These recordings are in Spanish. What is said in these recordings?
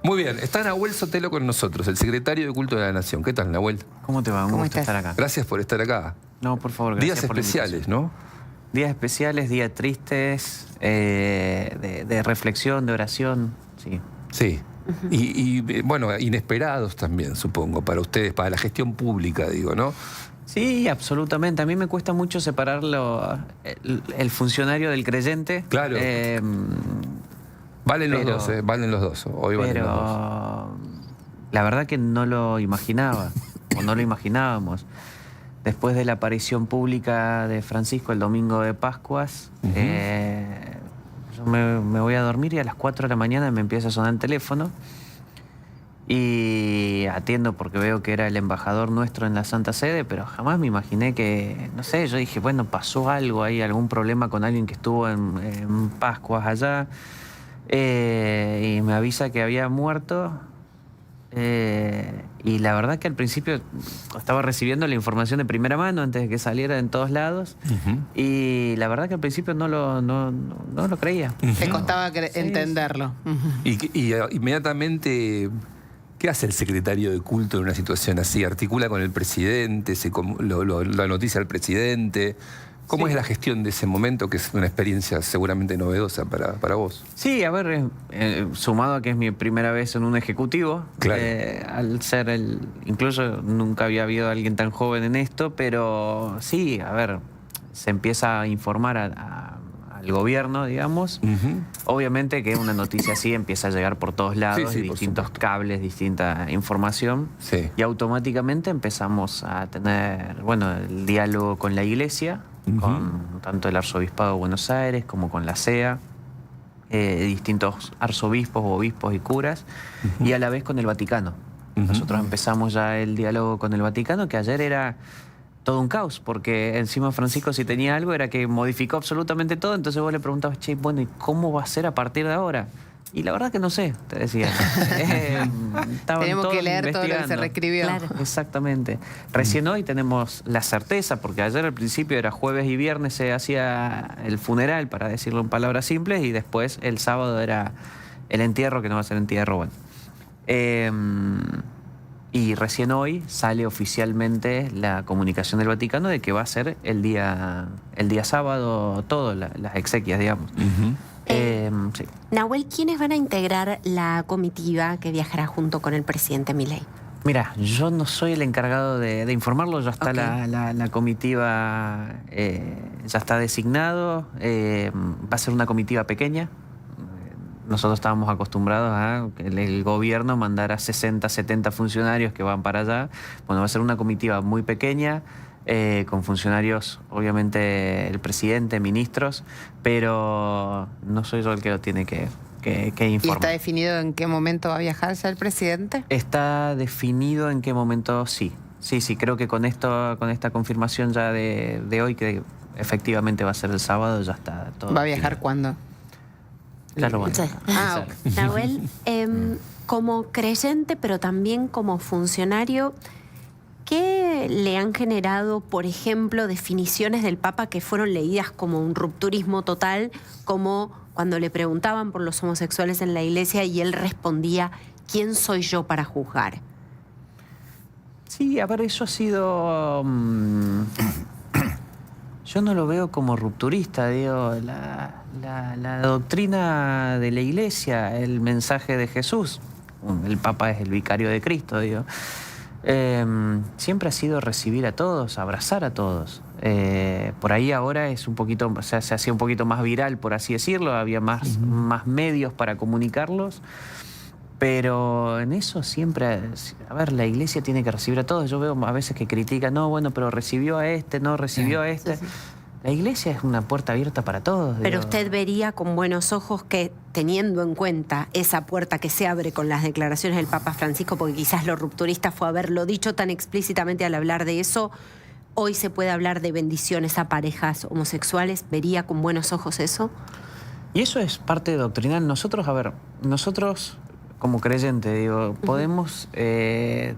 Muy bien, está Nahuel Sotelo con nosotros, el secretario de Culto de la Nación. ¿Qué tal, Nahuel? ¿Cómo te va? Un gusto estar acá. Gracias por estar acá. No, por favor, gracias Días por la especiales, invitación. ¿no? Días especiales, días tristes, de reflexión, de oración, sí. Sí. Bueno, inesperados también, supongo, para ustedes, para la gestión pública, digo, ¿no? Sí, absolutamente. A mí me cuesta mucho separarlo, el funcionario del creyente. Claro. Valen los dos, valen los dos. Hoy valen los dos. La verdad que no lo imaginaba, o no lo imaginábamos. Después de la aparición pública de Francisco el domingo de Pascuas, yo me voy a dormir y a las 4 de la mañana me empieza a sonar el teléfono y atiendo porque veo que era el embajador nuestro en la Santa Sede, pero jamás me imaginé que, no sé, yo dije, bueno, pasó algo ahí, algún problema con alguien que estuvo en Pascuas allá, y me avisa que había muerto. Y la verdad que al principio estaba recibiendo la información de primera mano antes de que saliera en todos lados. Y la verdad que al principio no lo creía. Te costaba entenderlo. Y inmediatamente, ¿qué hace el secretario de Culto en una situación así? ¿Articula con el presidente? ¿La noticia al presidente? ¿Cómo es la gestión de ese momento, que es una experiencia seguramente novedosa para vos? Sí, a ver, sumado a que es mi primera vez en un ejecutivo, claro. Al ser incluso nunca había habido alguien tan joven en esto, pero sí, a ver, se empieza a informar al gobierno, digamos. Obviamente que una noticia así empieza a llegar por todos lados, distintos cables, distinta información, y automáticamente empezamos a tener, bueno, el diálogo con la iglesia, con tanto el Arzobispado de Buenos Aires como con la CEA, distintos arzobispos, obispos y curas, y a la vez con el Vaticano. Nosotros empezamos ya el diálogo con el Vaticano, que ayer era todo un caos, porque encima Francisco, si tenía algo, era que modificó absolutamente todo. Entonces vos le preguntabas, che, bueno, ¿y cómo va a ser a partir de ahora? Y la verdad que no sé, te decía. Tenemos que leer todo lo que se reescribió. Claro. Exactamente. Recién hoy tenemos la certeza, porque ayer al principio era jueves y viernes se hacía el funeral, para decirlo en palabras simples, y después el sábado era el entierro, que no va a ser entierro, bueno. Y recién hoy sale oficialmente la comunicación del Vaticano de que va a ser el día sábado todo, las exequias, digamos. Sí. Nahuel, ¿quiénes van a integrar la comitiva que viajará junto con el presidente Milei? Mira, yo no soy el encargado de informarlo, ya está la comitiva, ya está designado, va a ser una comitiva pequeña. Nosotros estábamos acostumbrados a que el gobierno mandara 60, 70 funcionarios que van para allá. Bueno, va a ser una comitiva muy pequeña, con funcionarios, obviamente el presidente, ministros, pero no soy yo el que lo tiene que informar. ¿Y está definido en qué momento va a viajar ya el presidente? Está definido en qué momento, sí. Sí, creo que con esta confirmación ya de hoy, que efectivamente va a ser el sábado, ya está todo. ¿Va a viajar cuándo? Claro, bueno. Nahuel, como creyente, pero también como funcionario, ¿qué le han generado, por ejemplo, definiciones del Papa que fueron leídas como un rupturismo total, como cuando le preguntaban por los homosexuales en la iglesia y él respondía, ¿quién soy yo para juzgar? Sí, a ver, eso ha sido... Yo no lo veo como rupturista, digo, la doctrina de la iglesia, el mensaje de Jesús, el Papa es el vicario de Cristo, digo, siempre ha sido recibir a todos, abrazar a todos. Por ahí ahora es un poquito, o sea, se hacía un poquito más viral, por así decirlo, había más medios para comunicarlos. Pero en eso siempre, a ver, la iglesia tiene que recibir a todos. Yo veo a veces que critican, no, bueno, pero recibió a este, no recibió a este. Sí. La iglesia es una puerta abierta para todos. Pero usted vería con buenos ojos que, teniendo en cuenta esa puerta que se abre con las declaraciones del Papa Francisco, porque quizás lo rupturista fue haberlo dicho tan explícitamente al hablar de eso, hoy se puede hablar de bendiciones a parejas homosexuales, ¿vería con buenos ojos eso? Y eso es parte doctrinal. Nosotros, a ver, como creyente, digo, podemos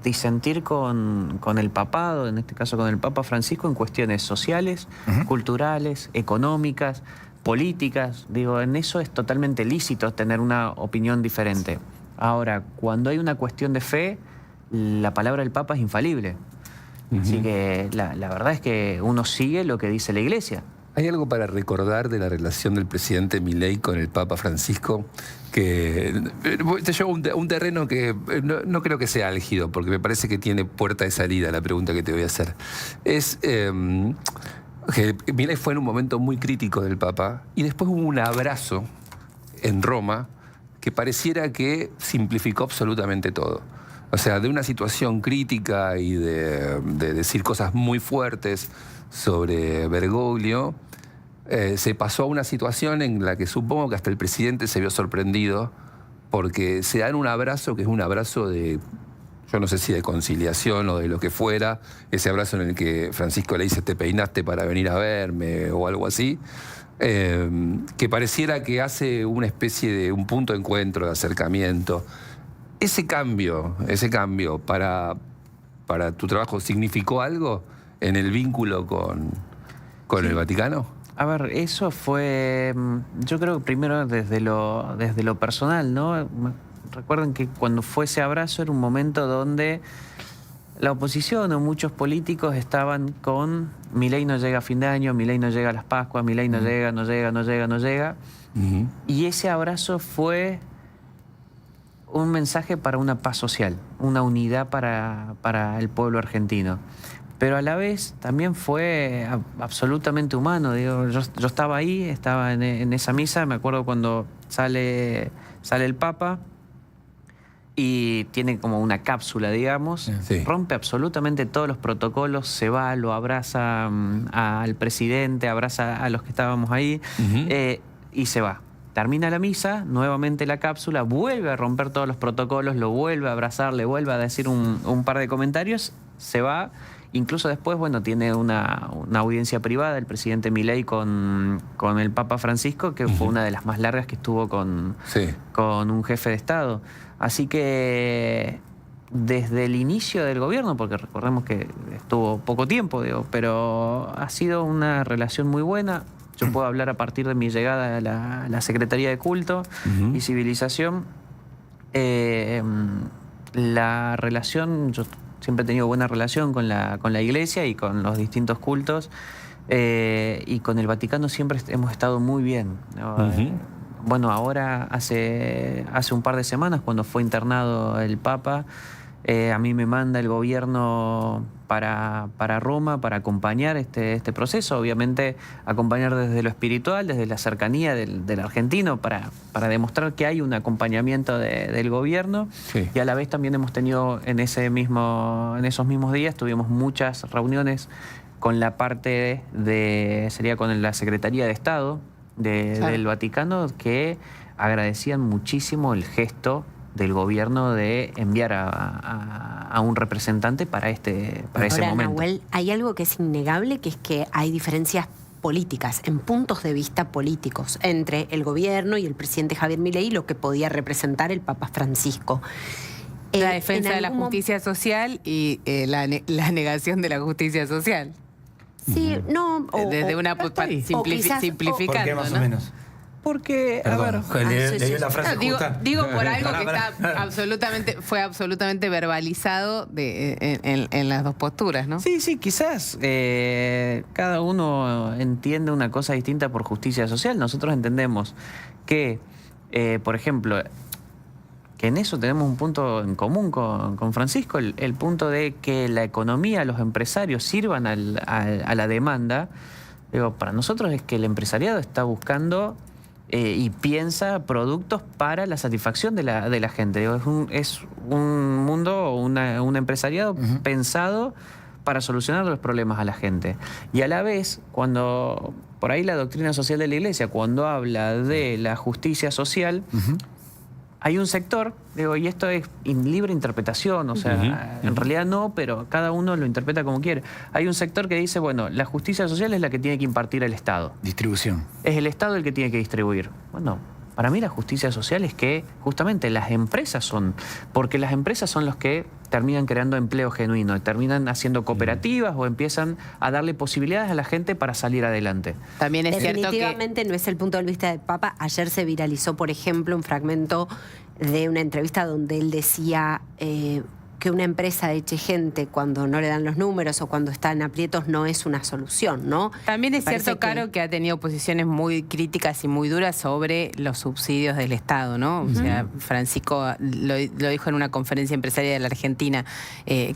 disentir con el papado, en este caso con el Papa Francisco, en cuestiones sociales, culturales, económicas, políticas. Digo, en eso es totalmente lícito tener una opinión diferente. Ahora, cuando hay una cuestión de fe, la palabra del Papa es infalible. Así que la verdad es que uno sigue lo que dice la Iglesia. ¿Hay algo para recordar de la relación del presidente Milei con el Papa Francisco? Que te llevo un terreno que no creo que sea álgido, porque me parece que tiene puerta de salida la pregunta que te voy a hacer. Es que Milei fue en un momento muy crítico del Papa y después hubo un abrazo en Roma que pareciera que simplificó absolutamente todo. O sea, de una situación crítica y de decir cosas muy fuertes sobre Bergoglio, se pasó a una situación en la que supongo que hasta el presidente se vio sorprendido porque se dan un abrazo que es un abrazo de, yo no sé si de conciliación o de lo que fuera, ese abrazo en el que Francisco le dice te peinaste para venir a verme o algo así, que pareciera que hace una especie de un punto de encuentro, de acercamiento. Ese cambio para tu trabajo, ¿significó algo en el vínculo con el Vaticano? A ver, eso fue, yo creo que primero desde lo personal, ¿no? Recuerden que cuando fue ese abrazo era un momento donde la oposición o muchos políticos estaban con Milei no llega a fin de año, Milei no llega a las Pascuas, Milei no llega. Y ese abrazo fue un mensaje para una paz social, una unidad para el pueblo argentino. Pero a la vez también fue absolutamente humano. Digo, yo estaba ahí, estaba en esa misa, me acuerdo cuando sale el Papa y tiene como una cápsula, digamos, sí. Rompe absolutamente todos los protocolos, se va, lo abraza al presidente, abraza a los que estábamos ahí y se va. Termina la misa, nuevamente la cápsula, vuelve a romper todos los protocolos, lo vuelve a abrazar, le vuelve a decir un par de comentarios, se va. Incluso después, bueno, tiene una audiencia privada el presidente Milei con el Papa Francisco, que fue una de las más largas que estuvo con un jefe de Estado. Así que desde el inicio del gobierno, porque recordemos que estuvo poco tiempo, digo, pero ha sido una relación muy buena. Yo puedo hablar a partir de mi llegada a la Secretaría de Culto y Civilización. La relación, yo siempre he tenido buena relación con la Iglesia y con los distintos cultos. Y con el Vaticano siempre hemos estado muy bien, ¿no? Bueno, ahora hace un par de semanas, cuando fue internado el Papa, a mí me manda el gobierno para Roma para acompañar este proceso. Obviamente acompañar desde lo espiritual, desde la cercanía del argentino, para demostrar que hay un acompañamiento del gobierno. Sí. Y a la vez también hemos tenido en esos mismos días, tuvimos muchas reuniones con la parte sería con la Secretaría de Estado del Vaticano, que agradecían muchísimo el gesto del gobierno de enviar a un representante para ese momento. Nahuel, hay algo que es innegable, que es que hay diferencias políticas, en puntos de vista políticos, entre el gobierno y el presidente Javier Milei y lo que podía representar el Papa Francisco. La defensa de la justicia social y la negación de la justicia social. Sí, no. Desde una simplificando, más ¿no? o menos. Porque, Perdón, a ver... le dio la frase justa. Digo por algo que fue absolutamente verbalizado en las dos posturas, ¿no? Sí, quizás cada uno entiende una cosa distinta por justicia social. Nosotros entendemos que, por ejemplo, que en eso tenemos un punto en común con Francisco, el punto de que la economía, los empresarios sirvan a la demanda. Digo, para nosotros es que el empresariado está buscando y piensa productos para la satisfacción de la gente. Digo, es un mundo, un empresariado pensado para solucionar los problemas a la gente. Y a la vez, cuando por ahí la doctrina social de la Iglesia, cuando habla de la justicia social, hay un sector, digo, y esto es libre interpretación, o sea, en realidad no, pero cada uno lo interpreta como quiere. Hay un sector que dice, bueno, la justicia social es la que tiene que impartir el Estado. Distribución. Es el Estado el que tiene que distribuir. Bueno, para mí la justicia social es que justamente las empresas porque las empresas son los que terminan creando empleo genuino, terminan haciendo cooperativas o empiezan a darle posibilidades a la gente para salir adelante. También es cierto que definitivamente no es el punto de vista del Papa. Ayer se viralizó, por ejemplo, un fragmento de una entrevista donde él decía que una empresa eche gente cuando no le dan los números o cuando está en aprietos no es una solución, ¿no? También es Parece cierto, Caro, que ha tenido posiciones muy críticas y muy duras sobre los subsidios del Estado, ¿no? O sea, Francisco lo dijo en una conferencia empresaria de la Argentina,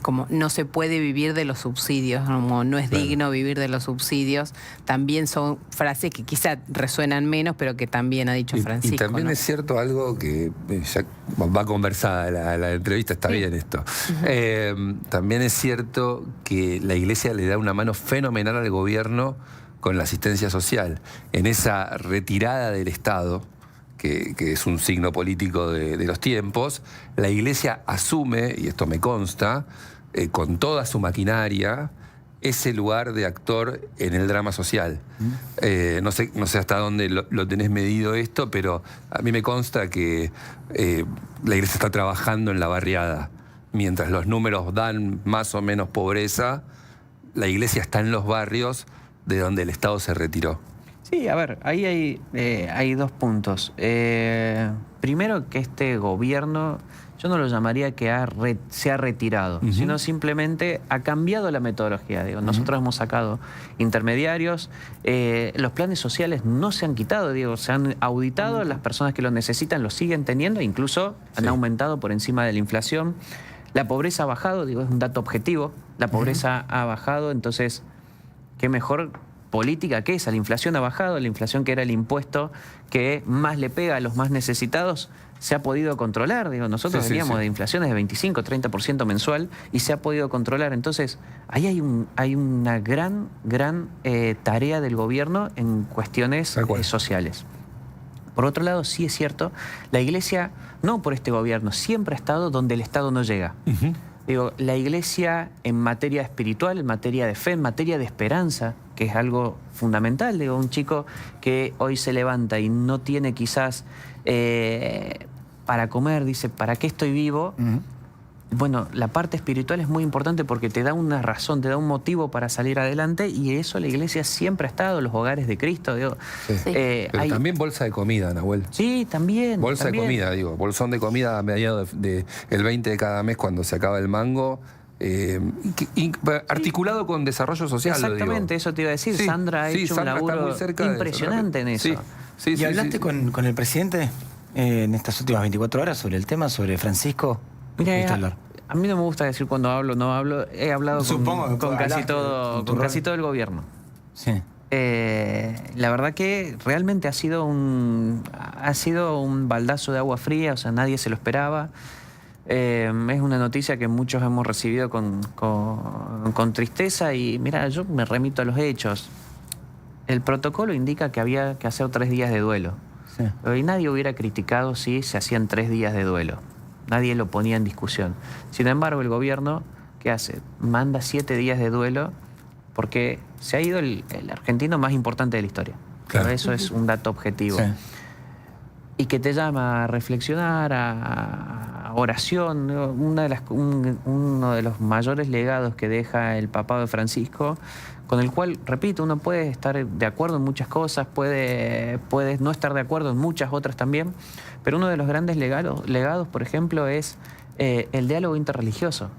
como no se puede vivir de los subsidios, como no es digno vivir de los subsidios. También son frases que quizá resuenan menos, pero que también ha dicho Francisco. Y también, ¿no?, es cierto algo que ya va conversada la entrevista, está bien esto. También es cierto que la Iglesia le da una mano fenomenal al gobierno con la asistencia social. En esa retirada del Estado, que es un signo político de los tiempos, la Iglesia asume, y esto me consta, con toda su maquinaria, ese lugar de actor en el drama social. No sé hasta dónde lo tenés medido esto, pero a mí me consta que la Iglesia está trabajando en la barriada. Mientras los números dan más o menos pobreza, la Iglesia está en los barrios de donde el Estado se retiró. Sí, a ver, ahí hay dos puntos. Primero, que este gobierno, yo no lo llamaría que se ha retirado, sino simplemente ha cambiado la metodología. Digo, nosotros hemos sacado intermediarios, los planes sociales no se han quitado, digo, se han auditado, las personas que lo necesitan lo siguen teniendo, incluso han aumentado por encima de la inflación. La pobreza ha bajado, digo, es un dato objetivo, la pobreza ha bajado, entonces, qué mejor política que esa. La inflación ha bajado, la inflación, que era el impuesto que más le pega a los más necesitados, se ha podido controlar. Digo, nosotros veníamos de inflaciones de 25, 30% mensual y se ha podido controlar. Entonces, ahí hay una gran tarea del gobierno en cuestiones sociales. Por otro lado, sí es cierto, la Iglesia, no por este gobierno, siempre ha estado donde el Estado no llega. Digo, la Iglesia en materia espiritual, en materia de fe, en materia de esperanza, que es algo fundamental. Digo, un chico que hoy se levanta y no tiene quizás para comer, dice, ¿para qué estoy vivo? Bueno, la parte espiritual es muy importante porque te da una razón, te da un motivo para salir adelante, y eso la Iglesia siempre ha estado, los hogares de Cristo. Digo, pero también bolsa de comida, Nahuel. Sí, también. Bolsa de comida, digo, bolsón de comida a mediados el 20 de cada mes cuando se acaba el mango. Articulado con desarrollo social. Exactamente, eso te iba a decir. Sandra ha hecho un laburo impresionante en eso. ¿Y hablaste con el presidente en estas últimas 24 horas sobre el tema, sobre Francisco? Mira, a mí no me gusta decir cuando hablo, no hablo. He hablado con casi todo el gobierno. Sí. La verdad que realmente ha sido un baldazo de agua fría, o sea, nadie se lo esperaba. Es una noticia que muchos hemos recibido con tristeza, y mira, yo me remito a los hechos. El protocolo indica que había que hacer 3 días de duelo. Y nadie hubiera criticado si se hacían 3 días de duelo. Nadie lo ponía en discusión. Sin embargo, el gobierno, ¿qué hace? Manda 7 días de duelo porque se ha ido el argentino más importante de la historia. Claro. Eso es un dato objetivo. Y que te llama a reflexionar, a oración. Uno de los mayores legados que deja el papado de Francisco, con el cual, repito, uno puede estar de acuerdo en muchas cosas, puede no estar de acuerdo en muchas otras también, pero uno de los grandes legados, por ejemplo, es el diálogo interreligioso.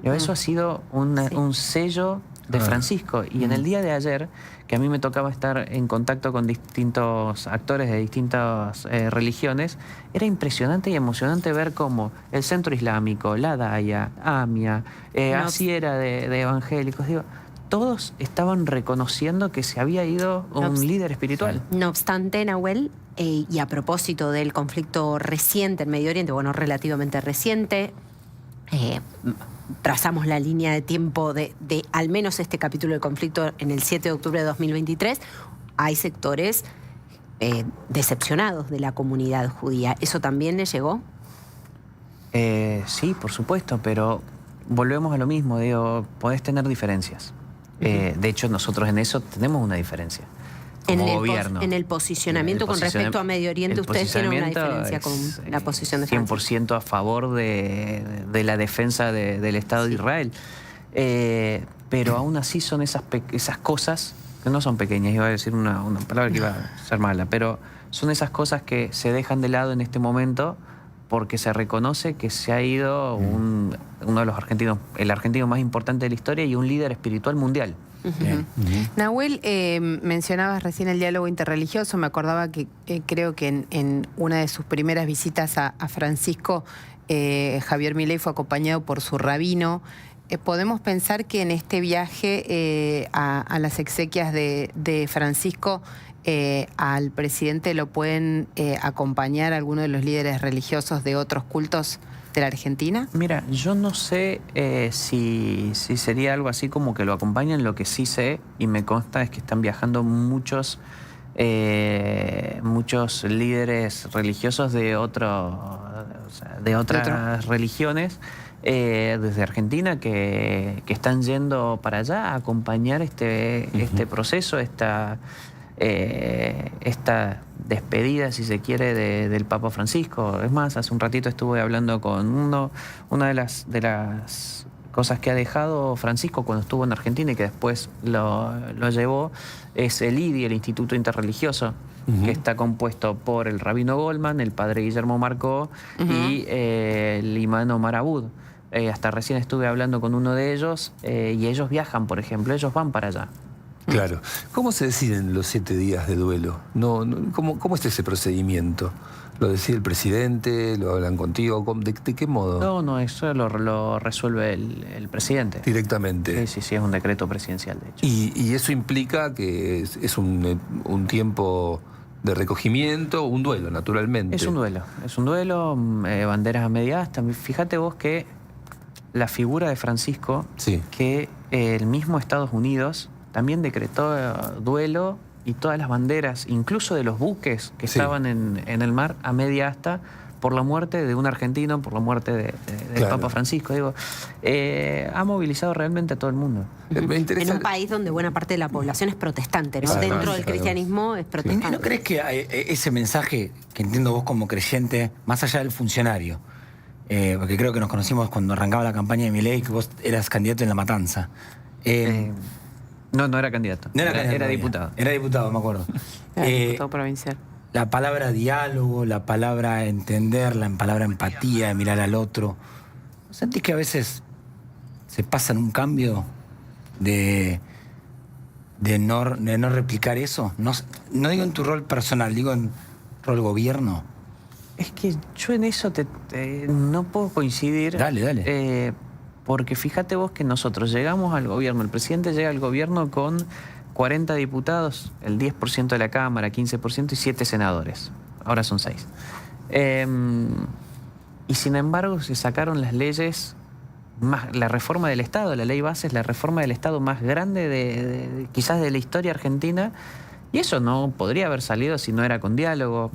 Eso ha sido un sello de Francisco. Y en el día de ayer, que a mí me tocaba estar en contacto con distintos actores de distintas religiones, era impresionante y emocionante ver cómo el Centro Islámico, la Daya, AMIA, Asiera de evangélicos, digo, todos estaban reconociendo que se había ido un líder espiritual. No obstante, Nahuel, y a propósito del conflicto reciente en Medio Oriente, bueno, relativamente reciente, trazamos la línea de tiempo de al menos este capítulo del conflicto en el 7 de octubre de 2023, hay sectores decepcionados de la comunidad judía. ¿Eso también le llegó? Sí, por supuesto, pero volvemos a lo mismo, digo, podés tener diferencias. De hecho, nosotros en eso tenemos una diferencia. Como gobierno. En el posicionamiento con respecto a Medio Oriente, ustedes tienen una diferencia con la posición de Francia. 100% a favor de la defensa del Estado de Israel. Pero aún así son esas cosas, que no son pequeñas, iba a decir una palabra que iba a ser mala, pero son esas cosas que se dejan de lado en este momento porque se reconoce que se ha ido uno de los argentinos, el argentino más importante de la historia y un líder espiritual mundial. Nahuel, mencionabas recién el diálogo interreligioso. Me acordaba que creo que en una de sus primeras visitas a Francisco, Javier Milei fue acompañado por su rabino. ¿Podemos pensar que en este viaje a las exequias de Francisco al presidente lo pueden acompañar algunos de los líderes religiosos de otros cultos de la Argentina? Mira, yo no sé si sería algo así como que lo acompañan. Lo que sí sé y me consta es que están viajando muchos líderes religiosos de otras religiones desde Argentina que están yendo para allá a acompañar este proceso, esta despedida, si se quiere, del Papa Francisco. Es más, hace un ratito estuve hablando con una de las cosas que ha dejado Francisco cuando estuvo en Argentina y que después lo llevó, es el IDI, el Instituto Interreligioso, que está compuesto por el rabino Goldman, el padre Guillermo Marcó y el imán Omar Abud. Hasta recién estuve hablando con uno de ellos y ellos viajan, por ejemplo, ellos van para allá. Claro. ¿Cómo se deciden los 7 días de duelo? ¿Cómo es ese procedimiento? ¿Lo decide el presidente? ¿Lo hablan contigo? ¿De qué modo? No, eso lo resuelve el presidente. Directamente. Sí, es un decreto presidencial, de hecho. Y eso implica que es un tiempo de recogimiento, un duelo, naturalmente. Es un duelo, banderas a media asta. Fíjate vos que la figura de Francisco, que el mismo Estados Unidos también decretó duelo y todas las banderas, incluso de los buques que estaban en el mar, a media asta por la muerte de un argentino, por la muerte del Papa Francisco. Digo, ha movilizado realmente a todo el mundo. Me interesa... En un país donde buena parte de la población es protestante, ¿no? Dentro del cristianismo es protestante. ¿No crees que ese mensaje que entiendo vos como creyente, más allá del funcionario, porque creo que nos conocimos cuando arrancaba la campaña de Milei, que vos eras candidato en La Matanza? No era candidato. Era diputado. Era diputado, me acuerdo. Diputado provincial. La palabra diálogo, la palabra entender, la palabra empatía, de mirar al otro. ¿No sentís que a veces se pasa en un cambio de no replicar eso? No digo en tu rol personal, digo en rol gobierno. Es que yo en eso no puedo coincidir. Dale. Porque fíjate vos que nosotros llegamos al gobierno, el presidente llega al gobierno con 40 diputados, el 10% de la Cámara, 15% y 7 senadores. Ahora son 6. Y sin embargo se sacaron las leyes, la reforma del Estado, la ley base es la reforma del Estado más grande quizás de la historia argentina. Y eso no podría haber salido si no era con diálogo.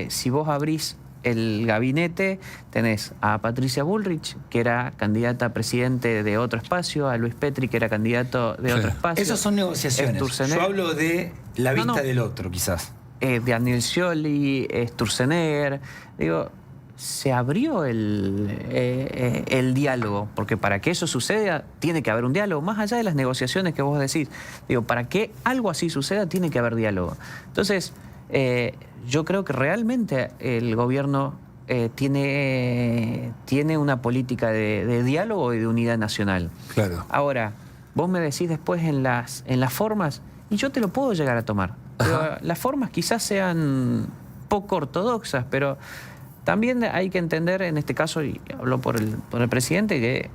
Si vos abrís el gabinete, tenés a Patricia Bullrich, que era candidata a presidente de otro espacio, a Luis Petri, que era candidato de otro espacio. Esas son negociaciones. Yo hablo de la vista del otro, quizás. De Daniel Scioli, Sturzenegger. Digo, se abrió el diálogo, porque para que eso suceda tiene que haber un diálogo, más allá de las negociaciones que vos decís. Digo, para que algo así suceda tiene que haber diálogo. Entonces, yo creo que realmente el gobierno tiene una política de diálogo y de unidad nacional. Claro. Ahora, vos me decís después en las formas, y yo te lo puedo llegar a tomar. Pero las formas quizás sean poco ortodoxas, pero también hay que entender, en este caso, y hablo por el presidente, que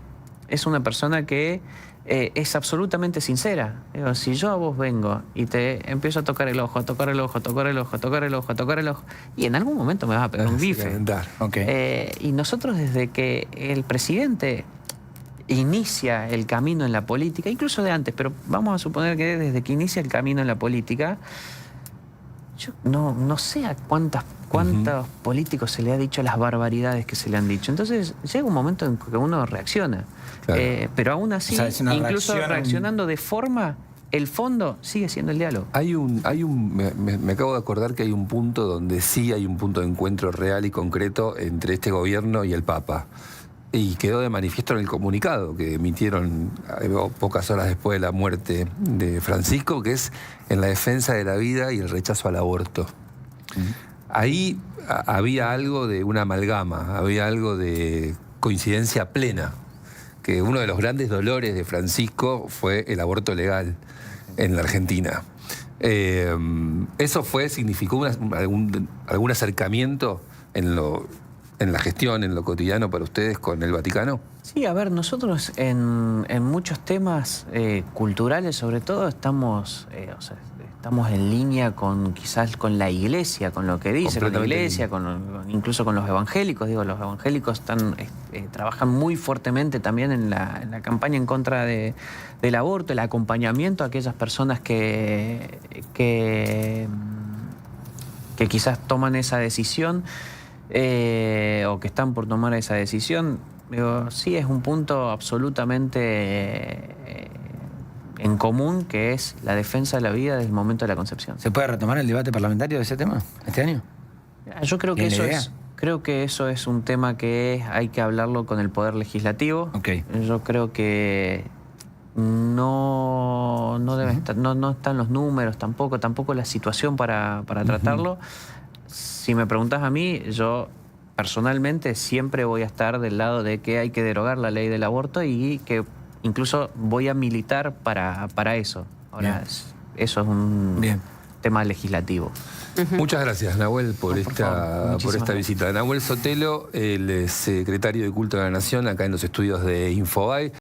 es una persona que es absolutamente sincera. Digo, si yo a vos vengo y te empiezo a tocar el ojo, y en algún momento me vas a pegar un bife. Y nosotros, desde que el presidente inicia el camino en la política, incluso de antes, pero vamos a suponer que desde que inicia el camino en la política, yo no sé a cuántos políticos se le ha dicho las barbaridades que se le han dicho. Entonces llega un momento en que uno reacciona. Claro. Pero aún así, incluso reaccionando de forma, el fondo sigue siendo el diálogo. Me acabo de acordar que hay un punto donde sí hay un punto de encuentro real y concreto entre este gobierno y el Papa. Y quedó de manifiesto en el comunicado que emitieron pocas horas después de la muerte de Francisco, que es en la defensa de la vida y el rechazo al aborto. ahí había algo de una amalgama, había algo de coincidencia plena, que uno de los grandes dolores de Francisco fue el aborto legal en la Argentina. ¿Eso significó algún acercamiento en la gestión, en lo cotidiano para ustedes con el Vaticano? Sí, a ver, nosotros en muchos temas culturales, sobre todo, estamos en línea quizás con la Iglesia, con lo que dice, con la Iglesia, incluso con los evangélicos. Digo, los evangélicos trabajan muy fuertemente también en la campaña en contra del aborto, el acompañamiento a aquellas personas que quizás toman esa decisión o que están por tomar esa decisión. Digo, sí, es un punto absolutamente en común, que es la defensa de la vida desde el momento de la concepción. ¿Se puede retomar el debate parlamentario de ese tema este año? Yo creo que eso es un tema que hay que hablarlo con el Poder Legislativo. Okay. Yo creo que no están los números, tampoco la situación para tratarlo. Si me preguntas a mí, yo personalmente siempre voy a estar del lado de que hay que derogar la ley del aborto y que incluso voy a militar para eso. Ahora, eso es un tema legislativo. Muchas gracias, Nahuel, por esta gracias. visita. Nahuel Sotelo, el secretario de Culto de la Nación, acá en los estudios de Infobae.